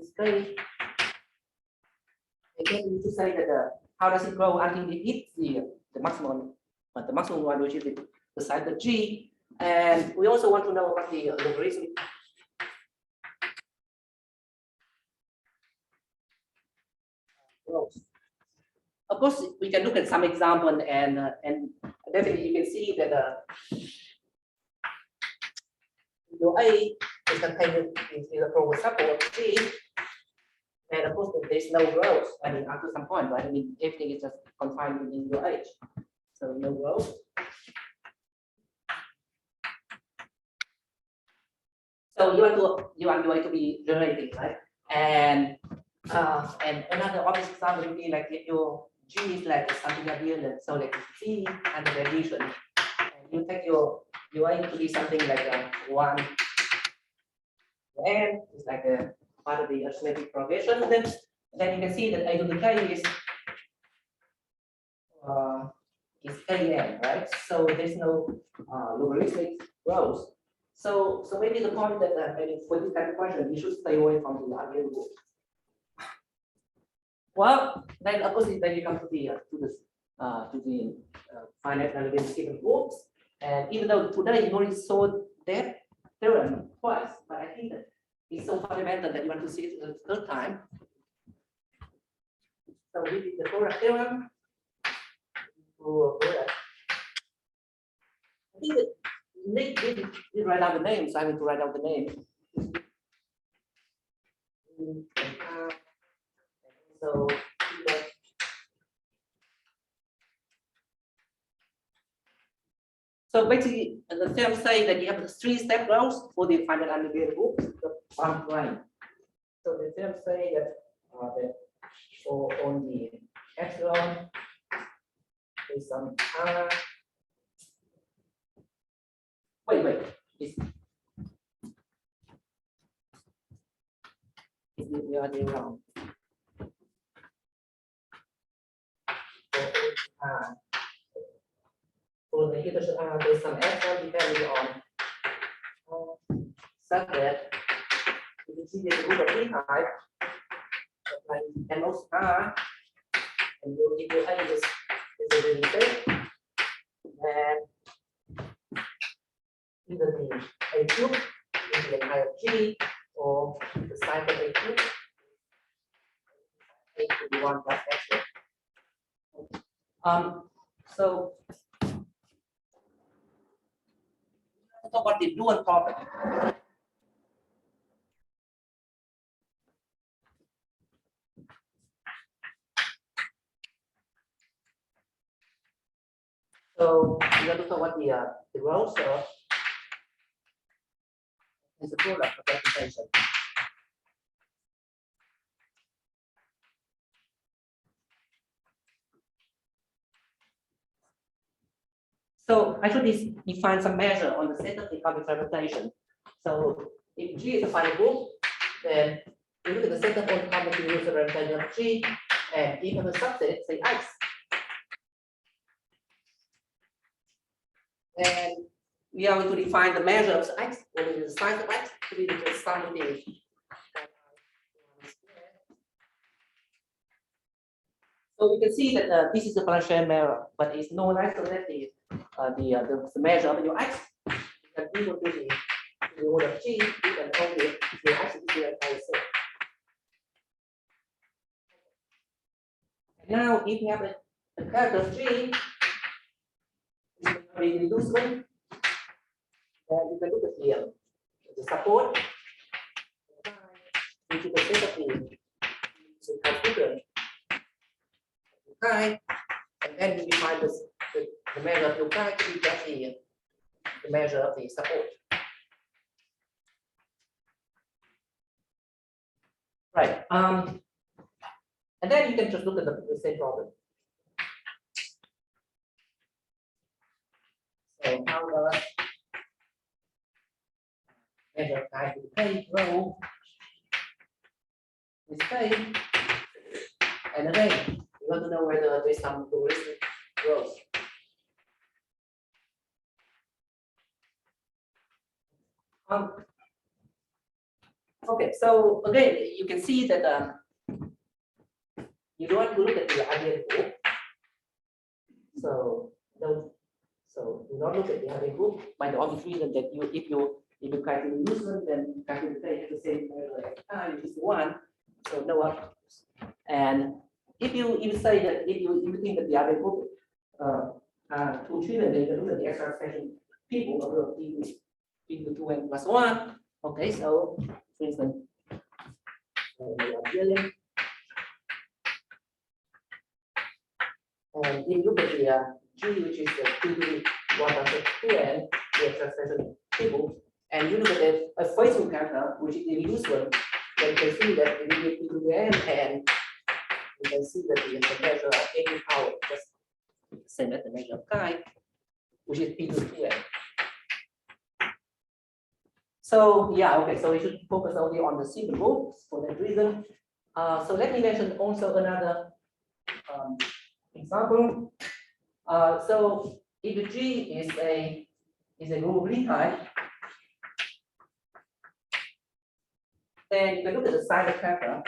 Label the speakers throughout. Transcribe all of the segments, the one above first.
Speaker 1: this case, again, we need to say that how does it grow until it hits the maximum one, which is the size of G. And we also want to know what the logarithmic grows. Of course, we can look at some example, and definitely you can see that your A is contained in the proper support G, and of course there's no growth. I mean, up to some point, right? I mean, everything is just confined within your H, so no growth. So you want UI to be generating, right? And another obvious example would be like if your G is like something abelian, so like C and the addition, and you take your UI to be something like 1 n is like a part of the arithmetic progression. Then you can see that A to the K is Kn, right? So there's no logarithmic growth. So maybe the point that maybe for this kind of question, you should stay away from the ideal group. Well, then of course then you come to the finite element given groups, and even though today you already saw that theorem twice, but I think that it's so fundamental that you want to see it the third time. So we did the Torah theorem. I think that Nick didn't write out the name, so I need to write out the name. So basically, the theorem saying that you have the 3-step growth for the finite unbounded group, the one line. So the theorem say that for on the epsilon is some R. Wait. We are doing wrong. For the iteration R, there's some epsilon depending on such that you can see there's a group of finite, like and also R, and you if you add this is a really big, and either the A cube is the entire G or the size of A cube A to be 1 plus epsilon. So let's talk about the dual property. So we're going to talk about the growth of is the product of representation. So I should define some measure on the set of the complex representation. So if G is a finite group, then we look at the set of all complex universal representation of G, and if you have a subset, say X. And we are going to define the measure of X, what is the size of X, to be the sum of the. So we can see that this is a Larsen measure, but it's no less than the measure of your X. You can equal to the order of G, you can only the X is the entire set. Now, if you have a character of G, we reduce one, and you can look at the support, which is the set of the constituent. And then we define the measure of your chi to be just the measure of the support. Right. And then you can just look at the same problem. So how does measure chi to k grow with k? And again, we want to know whether there's some logarithmic growth. Okay, so again, you can see that you don't want to look at the ideal group. So do not look at the ideal group by the obvious reason that if you calculate Newton, then calculate the same measure at time, which is 1. So no outcomes. And if you say that if you think that the ideal group are 2 trillion, then you look at the extra expression people of the equal to 2n plus 1. Okay, so for instance, billion. And if you look at the G, which is 2 to the 1 plus 2n, the extra expression people, and you look at a Poisson character, which is the reduced one, then you can see that if you get p to the n, and you can see that the measure of any power just same as the measure of chi, which is p to the 2n. So yeah, okay, so we should focus only on the single roots for that reason. So let me mention also another example. So if G is a group Lie type, then you can look at the side character.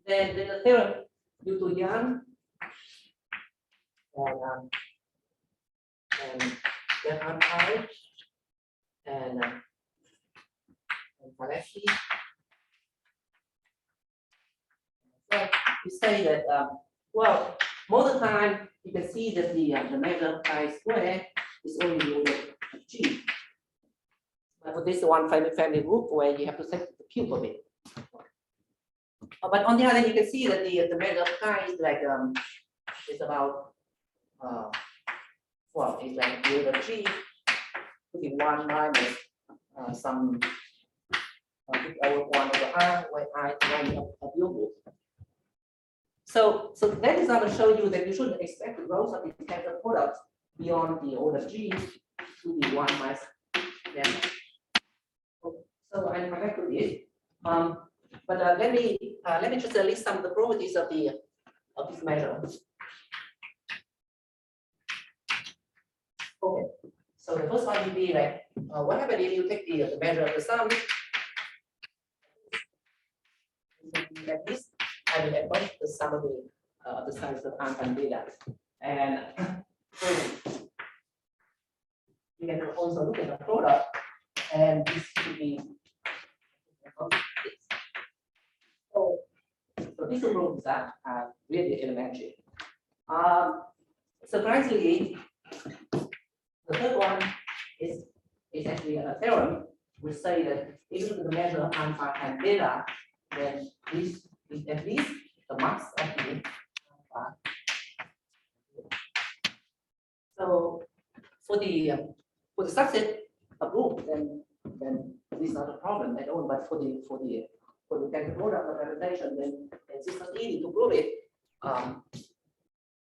Speaker 1: Then the theorem due to Jan and Stefan Pi and Alexi. So we say that well, most of the time you can see that the measure chi square is only the order of G. But for this one family group where you have to set the cube of it. But on the other hand, you can see that the measure of chi is like it's about well, it's like the order of G to be 1 minus some over 1 over R, where I is value of your group. So that is going to show you that you shouldn't expect the growth of the tensor product beyond the order G to be 1 minus lambda. So I'm back to this. But let me just list some of the properties of this measure. Okay. So the first one will be like what happens if you take the measure of the sum like this, and you approach the sum of the size of alpha and beta, and you can also look at the product, and this should be so these rules are really elementary. Surprisingly, the third one is actually a theorem which say that if you look at the measure of alpha and beta, then this is at least the max of the alpha. So for the subset of group, then this is not a problem at all. But for the tensor product of representation, then it's not easy to prove it.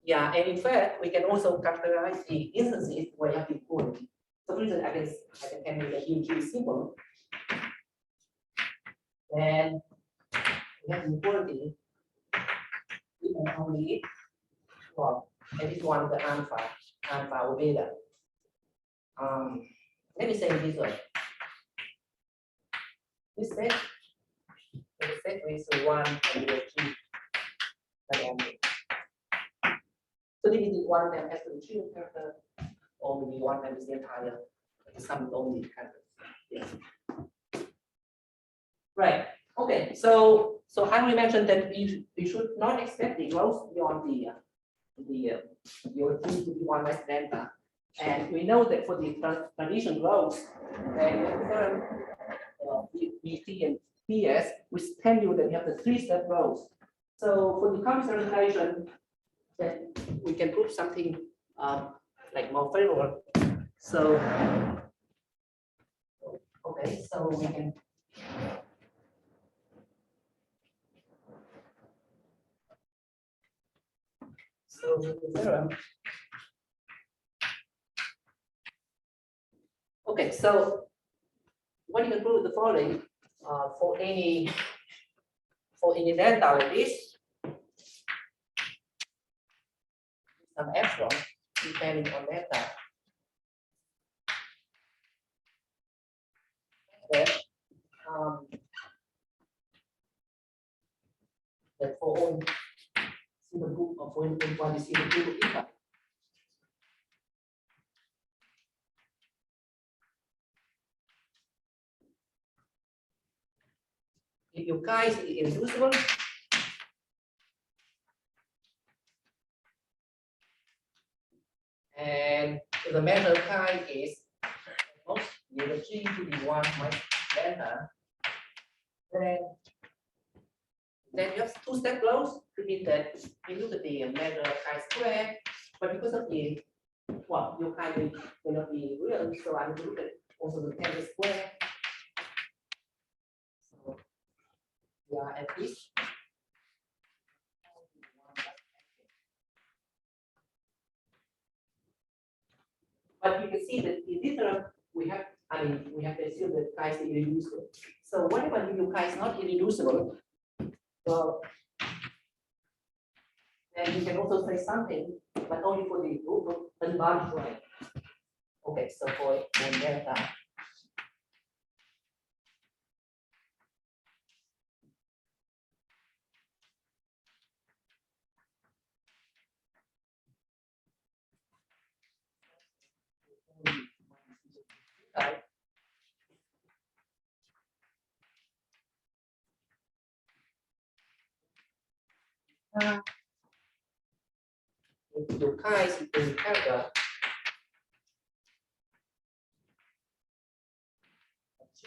Speaker 1: Yeah, and in fact, we can also characterize the instances where you have equality. So for instance, I can handle the UG symbol, and we have equality. We can only well, at least one of the alpha or beta. Let me say it this way. This set with 1 and 2. So this is one that has the trio character, or maybe one that is the entire sum only character. Yeah. Right. Okay. So I already mentioned that you should not expect the growth beyond your T to be 1 less lambda. And we know that for the transition growth, and VT and PS, we tell you that you have the 3-step growth. So for the complex representation, then we can prove something like more favorable. So okay, so we can the theorem. Okay, so what you can prove the following for any delta like this, some epsilon, depending on data. Then, that for all single group of one is single group of if your chi is irreducible, and if the measure chi is most near G to the 1 minus delta, then you have two step close to mean that you look at the measure chi square, but because of the your chi will not be real, so I will look at also the tensor square. So we are at this. But you can see that in this term we have, we have to assume that chi is irreducible. So whenever your chi is not irreducible, well, then you can also say something, but only for the group of unbounded line. Okay, so for delta. Your chi is in character G,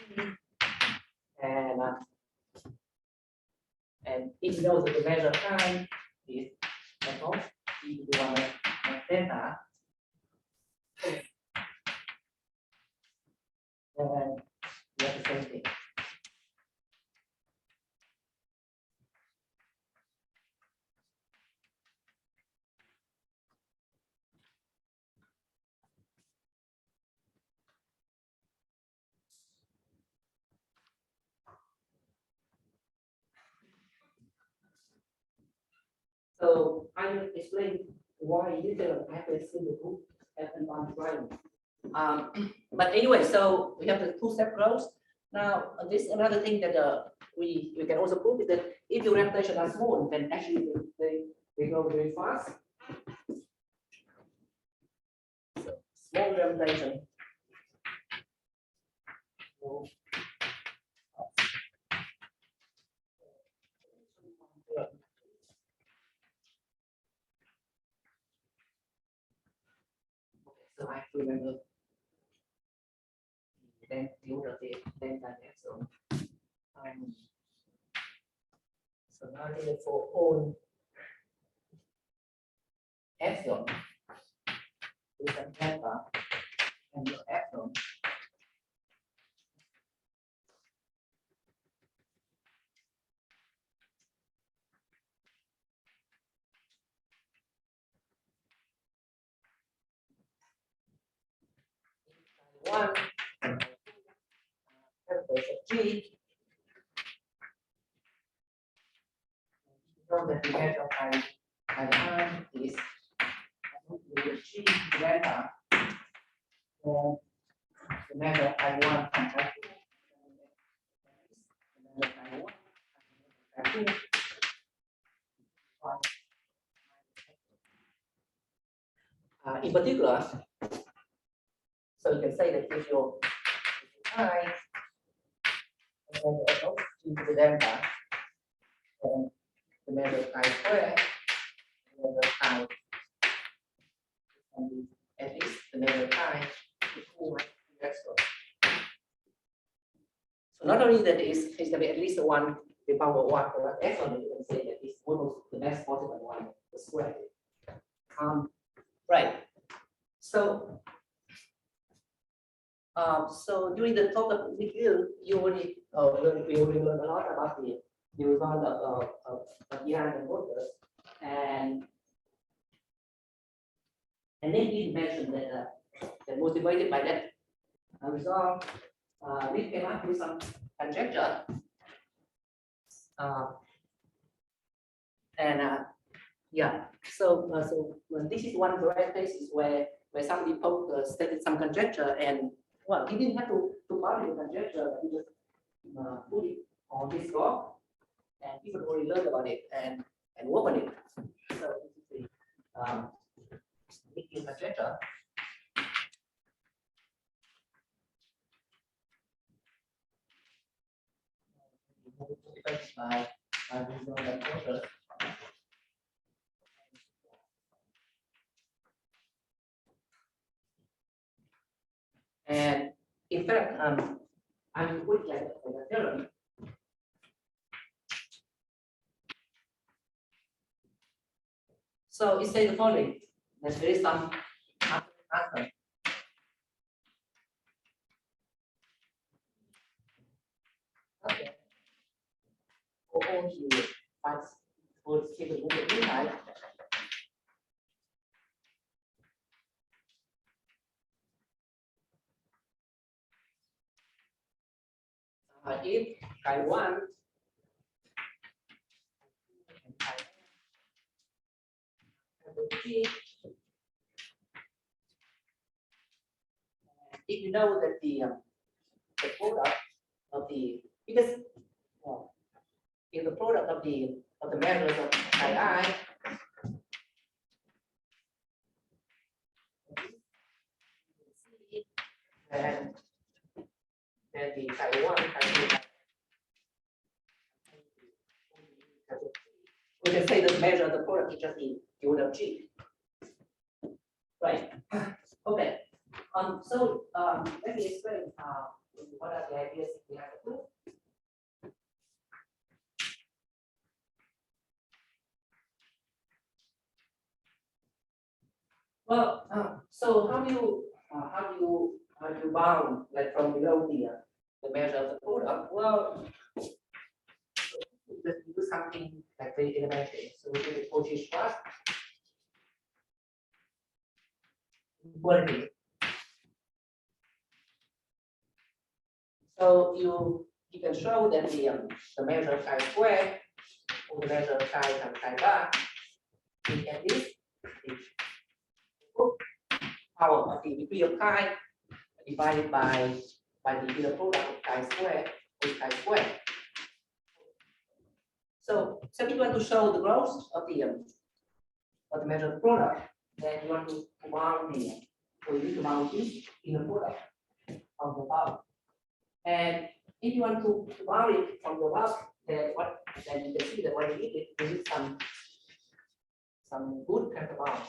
Speaker 1: and if you know that the measure chi is equal G to the 1 minus delta, then you have the same thing. So I will explain why this happens in the group at unbounded line. But anyway, so we have the two-step growth. Now, this another thing that we can also prove is that if your representation are small, then actually they go very fast. So small representation. So I have to remember then the order of the delta epsilon. So now here for all epsilon with a delta and your epsilon. One G. Know that the measure I is G delta, and the measure I1 and I2, the measure I1 and I2. In particular, so you can say that if your I and then G to the delta, then the measure I square, the measure I, and at least the measure I is 2 epsilon. So not only that is going to be at least 1 to the power 1 or epsilon, you can say that it's almost the best possible 1 the square. Right. So so during the talk of video, you already we already learned a lot about the result of Jan and Rutgers, and then he mentioned that that motivated by that result, we came up with some conjecture, and Yeah. So this is one rare cases where somebody stated some conjecture, and well, he didn't have to publish the conjecture. He just put it on his blog, and people already learned about it and work on it. So this is the big conjecture. By visual approaches. And in fact, I'm put like a theorem. So it says the following: that there is some answer. Okay. For all you find words capable of finite. If chi 1 and chi G, if you know that the product of the, because well, if the product of the measures of chi I and then the chi 1, chi 2, we can say the measure of the product is just the unit of G. Right. Okay. So let me explain what are the ideas we have to prove. Well, so how do you bound like from below the measure of the product? Well, just do something like very elementary. So we do the Cauchy plus equality. So you can show that the measure of chi squared or the measure of chi times chi bar is at least the power of the degree of chi divided by the inner product of chi squared with chi squared. So if you want to show the growth of the measure of the product, then you want to bound so you need to bound this inner product of the above. And if you want to bound it from the above, then you can see that what you need is some good kind of bound.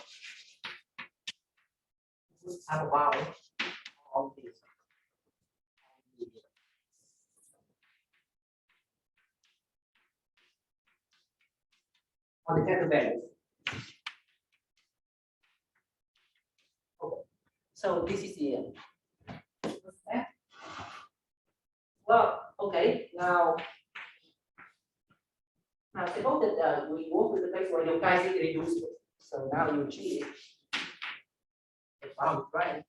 Speaker 1: Good kind of bound of this. On the tensor values. Okay. So this is the well, okay. Now suppose that we work with the case where your chi is reduced. So now you G is bound, right?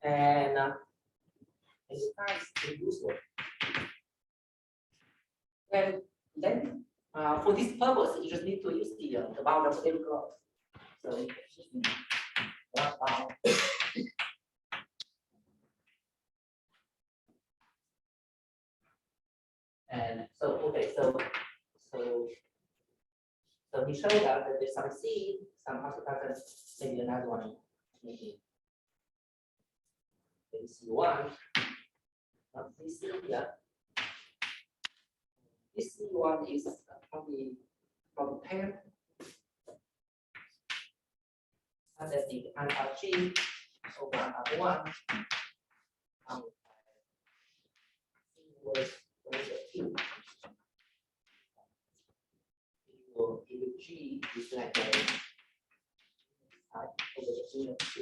Speaker 1: And the chi is reduced. And then for this purpose, you just need to use the bound of every clause. So you just need one bound. And so okay, so he showed out that there's some C, some consequences, maybe another one, maybe C1, not this C here. This C1 is probably from 10. And then the alpha G over alpha 1 was 2. If G is like a over the G of C.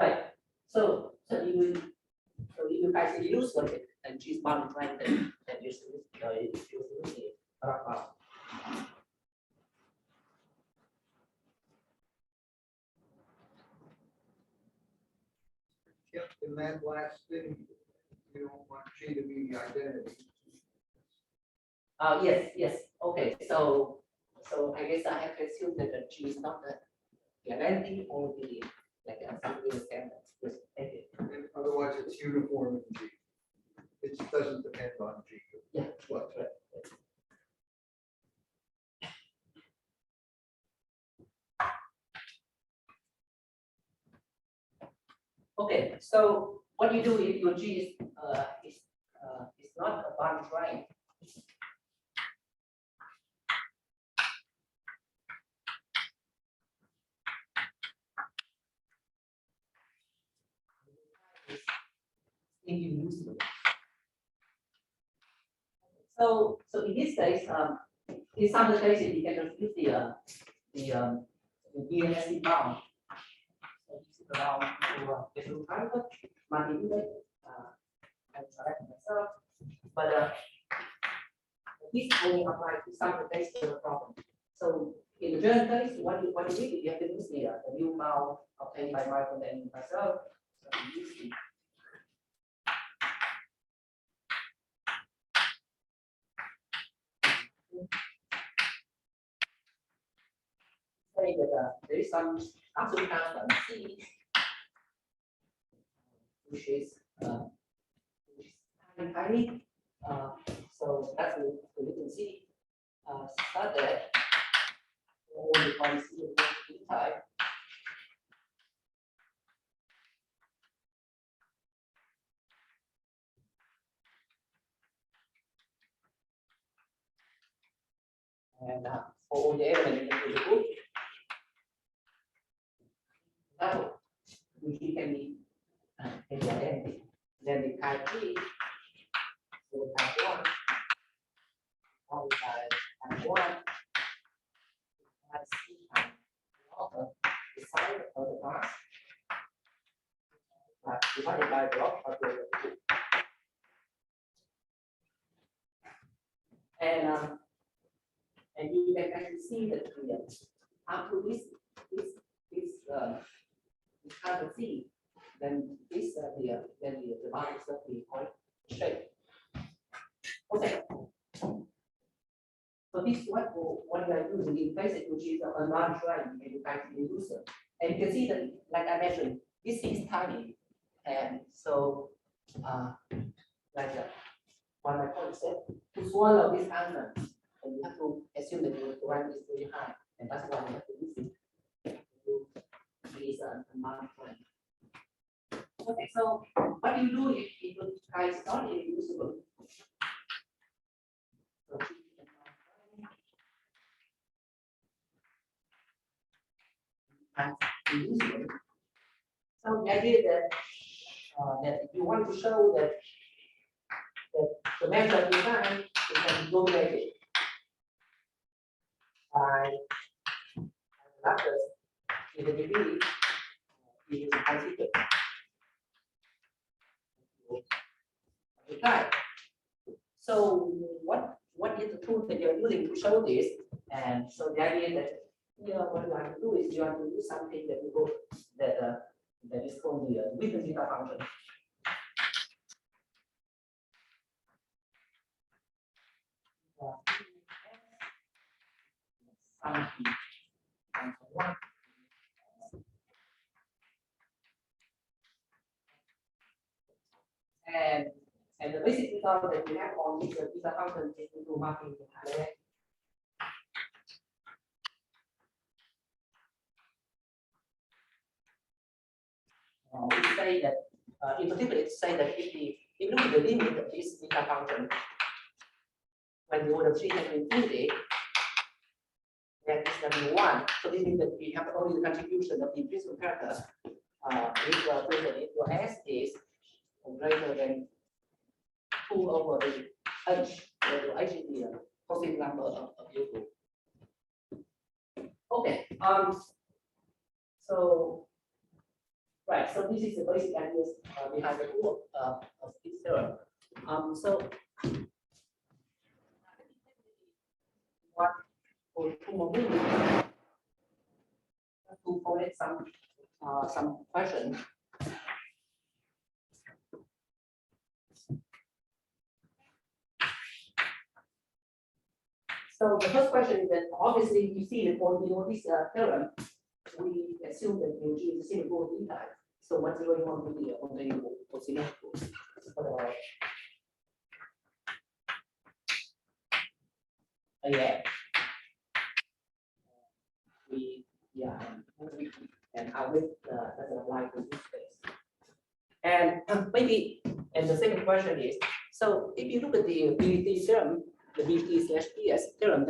Speaker 1: Right. So you guys use one it and G is multiplied and you use
Speaker 2: Kept in that last thing, You don't want G to be the identity.
Speaker 1: Yes. Okay. So I guess I have to assume that the G is not the identity or the like something the standard. Yes, thank you.
Speaker 2: And otherwise, it's uniform in G. It doesn't depend on G.
Speaker 1: Yeah.
Speaker 2: What?
Speaker 1: Right. Okay, so what you do if your G is not a bound triangle? Irreducible. So in this case, in some of the cases, you can just use the DNS bound. So this is the bound to the two triangle, manipulate, and select myself. But this only applies to some of the cases of the problem. So in the general case, what you do, you have to use the new bound obtained by Michael and myself. So you use the say that there is some absolute constant C, which is tiny. So that's the little C, such that all the points C type. And for all the elements in the group, now which can be identity. Then the type 3, so type 1, multiplied type 1, type C type the size of the class divided by block of the group. And you can actually see that up to this kind of C, then this the boundary of the point shape. Okay. So this is what you are using in basic, which is a large triangle and you can use it. And you can see that, like I mentioned, this is tiny, and so like what my colleague said, to swallow this answer, and you have to assume that your rank is very high, and that's why you have to use it. Is a large triangle. Okay, so what do you do if the guy is not irreducible? So irreducible. So the idea that if you want to show that the measure of design is can be dominated by Rutgers in the degree is considered. Okay. So what is the tool that you're using to show this? And so the idea that what you want to do is you want to do something that you go that is called the written data function. And the basic result that we have on this data function is to marking the array. We say that in particular, it's say that if you look at the limit of this data function, when the order 3 has been infinity, then it's going to be 1. So this means that we have only the contribution of the principal character if S is greater than 2 over the H, where the H is the positive number of your group. Okay. So right. So this is the basic ideas behind the rule of this theorem. So what for 2 more minutes to collect some questions. So the first question is that obviously you see that for this theorem, we assume that G is the same for E type. So what's going on with the symmetrical? Yeah. And how it doesn't apply to this case. And maybe, and the second question is, so if you look at the BT theorem, the BT/PS theorem,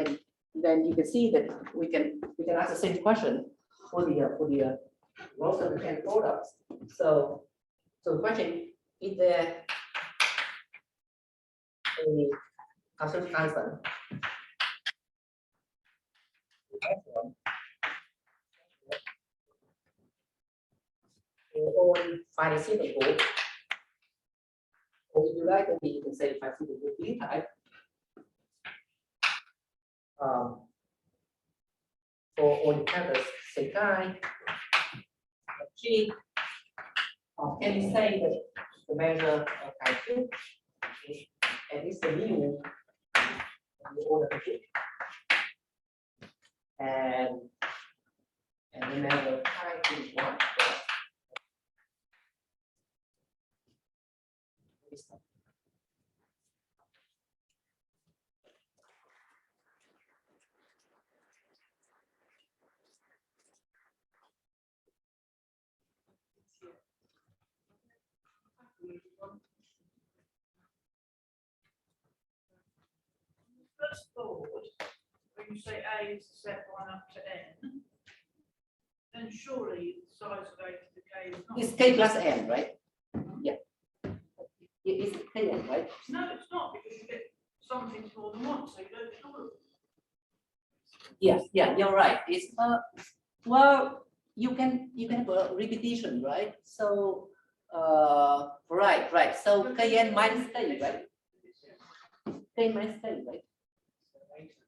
Speaker 1: then you can see that we can ask the same question for the most of the 10 products. So the question is there a constant constant or find a suitable, or if you like, maybe you can say find suitable B type. For all the characters, say chi, G, can you say that the measure of chi 2 is at least the mu of the order of G, and the measure of chi is 1.
Speaker 3: First forward, when you say A is the set 1 up to n, then surely the size of A to the k is not.
Speaker 1: It's k plus n, right? Yeah. It's kn, right?
Speaker 3: No, it's not, because you get something more than one, so you don't get all of them.
Speaker 1: Yes, yeah, you're right. It's well, you can have a repetition, right? So right. So kn minus k, right? K minus k, right?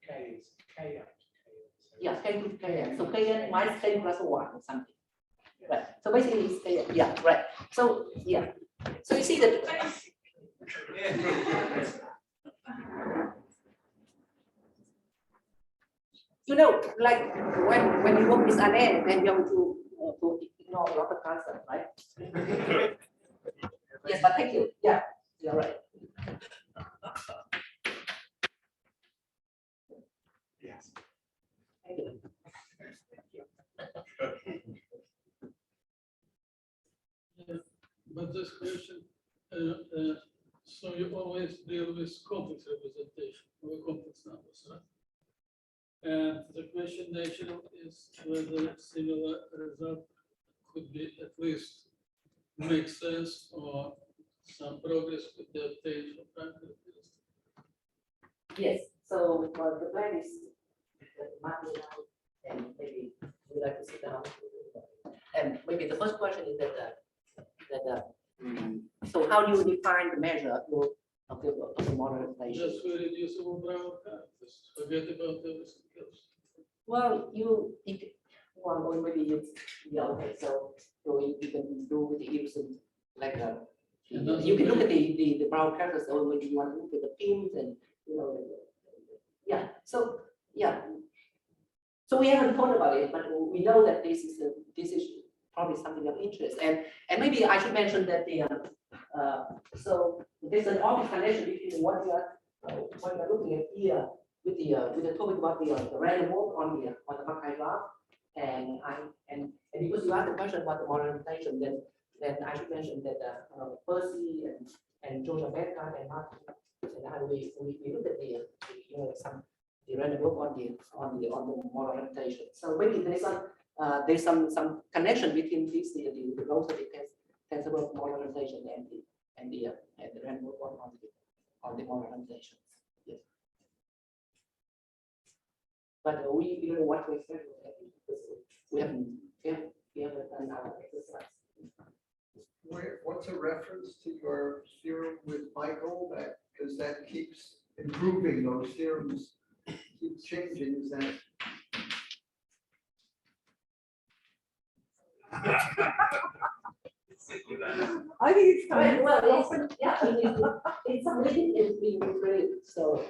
Speaker 4: K is K up to K.
Speaker 1: Yeah, k to kn. So kn minus k plus 1 or something. Right. So basically it's kn. Yeah, right. So yeah. So you see that. You know, like when you work with Aner, then you have to ignore a lot of concepts, right? Yes, but thank you. Yeah, you're right.
Speaker 4: Yes.
Speaker 1: Thank you.
Speaker 5: But this question, so you always deal with complex representation or complex numbers, right? And the question nature is whether similar result could be at least make sense or some progress could be obtained from prime characteristics.
Speaker 1: Yes. So the plan is mapping out, and maybe we'd like to sit down. And maybe the first question is so how do you define the measure of the modernization?
Speaker 5: Just for reducible Brown characters, forget about everything else.
Speaker 1: Well, maybe yeah, okay. So you can do with the Gibson like you can look at the Brown characters, or maybe you want to look at the pins and yeah. So yeah. So we haven't thought about it, but we know that this is probably something of interest. And maybe I should mention that so there's an obvious connection between what you are looking at here with the topic about the random walk on the Mackay graph, and because you asked the question about the modernization, then I should mention that Percy and Georgia Becca and Martin and how we look at the random walk on the modernization. So maybe there's some connection between this the growth of the tensor modernization and the random walk on the modernization. Yes. But we don't know what to expect because we haven't done our exercise.
Speaker 2: What's a reference to your theorem with Michael, that because that keeps improving, those theorems keep changing, is that?
Speaker 1: I think it's kind of well, yeah, it's something is being created. So